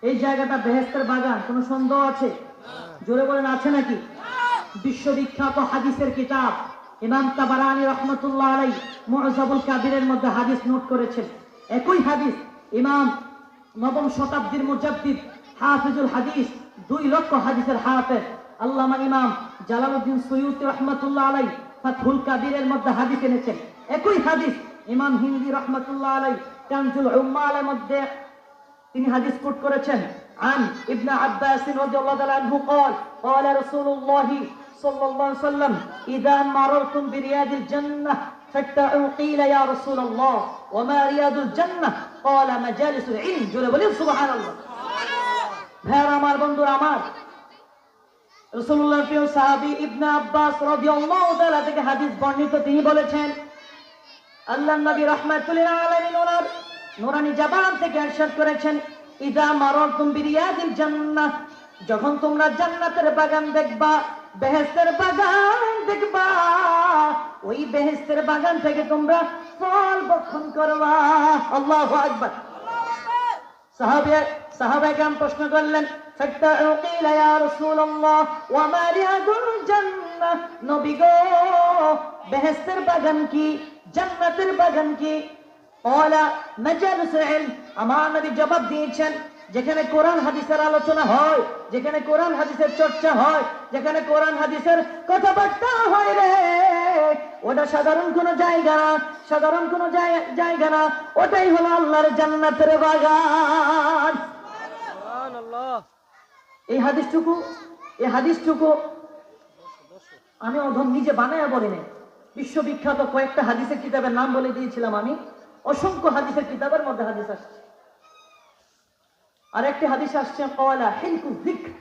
এই জায়গাটা বেহেশতের বাগান, কোনো সন্দেহ আছে? জোরে বলেন, আছে নাকি? বিশ্ববিখ্যাত হাদিসের কিতাব ইমাম তাবারানী রহমতুল্লাহ আলাইহি মুআজাবুল কাবিরের মধ্যে হাদিস নোট করেছেন। একই হাদিস ইমাম নবম শতাব্দীর মুজাদ্দিদ হাফিজুল হাদিস 2 লক্ষ হাদিসের হাফেজ আল্লামা ইমাম জালালউদ্দিন সুয়ুতি রহমতুল্লাহ আলাইহি ফাতহুল কাবিরের মধ্যে হাদিস এনেছেন। একই হাদিস ইমাম হিন্দি রহমতুল্লাহ আলাইহি কানজুল উম্মালের মধ্যে তিনি হাদিস কোট করেছেন। عن ابن عباس رضي الله تعالى عنه قال قال رسول الله صلى الله عليه وسلم إذا مررتم برياض الجنة فاتقوا قيل يا رسول الله وما رياض الجنة قال مجالس العلم جل বলেন সুবহানাল্লাহ। ভাইরা আমার, বন্ধুরা আমার, রাসূলুল্লাহর প্রিয় সাহাবী ইবনে আব্বাস রাদিয়াল্লাহু তাআলা থেকে হাদিস বর্ণিত, তিনি বলেছেন আল্লাহর নবী রাহমাতুল লিল আলামিন ওনার নূরানি জবান থেকে ইরশাদ করেছেন ইদা মারারতুম বিরিয়াদিল জান্নাহ, যখন তোমরা জান্নাতের বাগান দেখবা, বেহেশতের বাগান দেখবা, ওই বেহেশতের বাগান থেকে তোমরা ফল ভক্ষণ করবা। আল্লাহু আকবার। সাহাবায়ে কেরাম প্রশ্ন করলেন ফাত্তাউ কিলা ইয়া রাসূলুল্লাহ ওয়া মা রিয়াদুল জান্নাহ, নবী গো বেহেশতের বাগান কি, জান্নাতের বাগান কি? قال مجالس العلم, আমার নবী জবাব দিয়েছেন যেখানে কোরআন হাদিসের আলোচনা হয়, যেখানে কোরআন হাদিসের চর্চা হয়, যেখানে কোরআন হাদিসের কথাবার্তা হয় রে, ওটা সাধারণ কোনো জায়গা না, সাধারণ কোনো জায়গা না, ওটাই হলো আল্লাহর জান্নাতের বাগান। সুবহানাল্লাহ। এই হাদিসটুকু আমি অধম নিজে বানায়া বলিনি, বিশ্ববিখ্যাত কয়েকটা হাদিসের কিতাবের নাম বলে দিয়েছিলাম আমি। অসংখ্য হাদিসের কিতাবের মধ্যে হাদিস আসছে। আর একটি হাদিস আসছে ক্বালা হিলকু যিকর,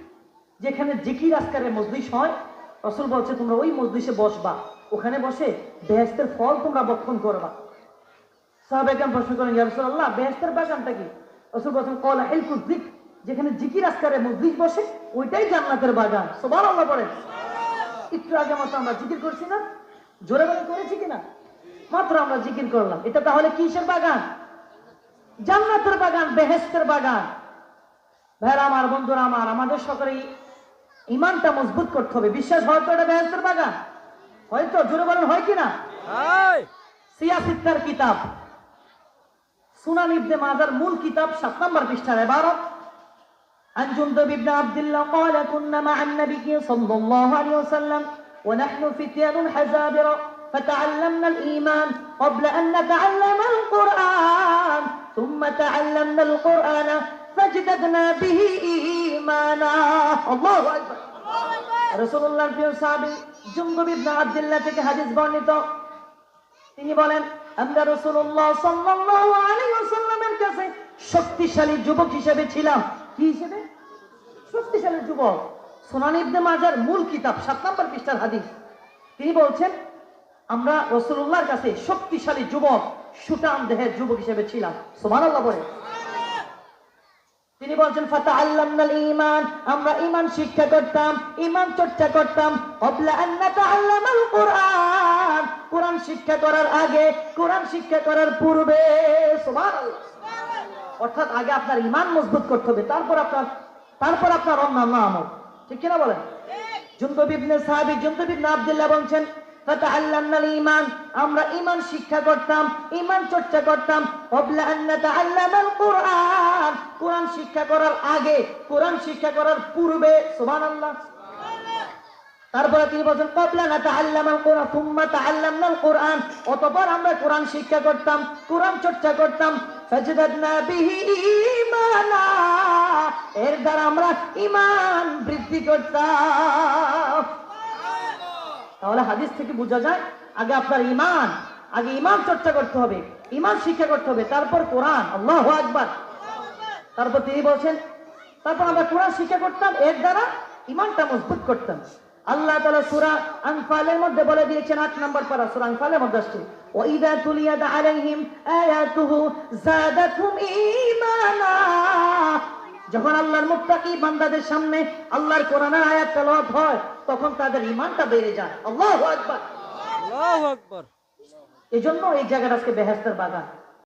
যেখানে জিকির আজকারের মজলিস হয়, রাসূল বলছে তোমরা ওই মজলিসে বসবা, ওখানে বসে বেহেশতের ফল তোমরা ভক্ষণ করবা। সাহাবায়ে কেরাম প্রশ্ন করেন ইয়া রাসূলুল্লাহ বেহেশতের বাগানটা কি? রাসূল বলেন ক্বালা হিলকু যিকর, যেখানে জিকির আজকারের মজলিস বসে ওইটাই জান্নাতের বাগান। সুবহানাল্লাহ বলেন। একটু আগে মতো আমরা জিকির করছি না? জোরে বলে করেছি কিনা? মাত্র আমরা জিকির করলাম। এটা তাহলে কিসের বাগান? জান্নাতের বাগান, বেহেশতের বাগান। ভাইরা আমার, বন্ধুরা আমার, আমাদের সকলেই ঈমানটা মজবুত করতে হবে। বিশ্বাস হয়তো এটা বেহেশতের বাগান, হয়তো জোরে বলেন হয় কিনা? সিয়াসিত্তার কিতাব সুনান ইবনে মাজার মূল কিতাব 7 নম্বর পৃষ্ঠার ইবারত عن جندب بن عبد الله قال كنا مع النبي صلى الله عليه وسلم ونحن فتيان حزابر فتعلمنا الإيمان قبل أن نتعلم القرآن ثم تعلمنا القرآن فاجتدنا به إيمانا الله أكبر رسول الله في صحابي جندب بن عبد الله থেকে হাদিস বর্ণিত, তিনি বলেন আমরা রাসূলুল্লাহ সাল্লাল্লাহু আলাইহি ওয়াসাল্লামের কাছে শক্তিশালী যুবক হিসেবে ছিলাম। কি হিসেবে? শক্তিশালী যুবক। সুনান ইবনে মাজার মূল কিতাব 7 নম্বর পৃষ্ঠার হাদিস। তিনি বলছেন আমরা রাসূলুল্লাহর কাছে শক্তিশালী যুবক, সুঠাম দেহের যুবক হিসেবে ছিলাম। সুবহানাল্লাহ বলে। তিনি বলছেন ফাতাআল্লামনাল ঈমান, আমরা ঈমান শিক্ষা করতাম, ঈমান চর্চা করতাম। ক্বাবলা আন নাতাআল্লামাল কুরআন, কুরআন শিক্ষা করার আগে, কুরআন শিক্ষা করার পূর্বে। সুবহানাল্লাহ। অর্থাৎ আগে আপনার ঈমান মজবুত করতে হবে, তারপর আপনার অন্যান্য আমল। ঠিক কিনা বলেন? জুনদুব ইবনে আব্দুল্লাহ বলছেন ফাতাআল্লামনাল ঈমান, আমরা ঈমান শিক্ষা করতাম, ঈমান চর্চা করতাম। ক্বাবলা আন নাতাআল্লামাল কুরআন, কুরআন শিক্ষা করার আগে, কুরআন শিক্ষা করার পূর্বে। সুবহানাল্লাহ। তারপরে তিনি বলেন ক্বাবলা নাতাআল্লামাল কুরআন সুম্মা তাআল্লামনাল কুরআন, অতঃপর আমরা কুরআন শিক্ষা করতাম, কুরআন চর্চা করতাম। ফাজদাদনা বিহি ঈমানা, এর দ্বারা আমরা ঈমান বৃদ্ধি করতাম। তাহলে হাদিস থেকে বোঝা যায় আগে আপনার ঈমান, আগে ঈমান চর্চা করতে হবে, ঈমান শিক্ষা করতে হবে, তারপর কোরআন। আল্লাহু আকবার। তারপর তিনি বলছেন তারপর আমরা কোরআন শিক্ষা করতাম, এর দ্বারা ঈমানটা মজবুত করতাম। আল্লাহ তাআলা সূরা আনফালের মধ্যে বলে দিয়েছেন 8 নম্বর পারা সূরা আনফালের মধ্যে আসছে ওয়াইদা তুলিয়াত আলাইহিম আয়াতুহু যাদাতুহুম ঈমানা, যখন আল্লাহর মুত্তাকি বান্দাদের সামনে আল্লাহর কোরআনের আয়াত তেলাওয়াত হয় তখন তাদের ঈমানটা বেড়ে যায়। আল্লাহু আকবার, আল্লাহু আকবার। এজন্য এই জায়গাটা আজকে বেহেশতের বাগান।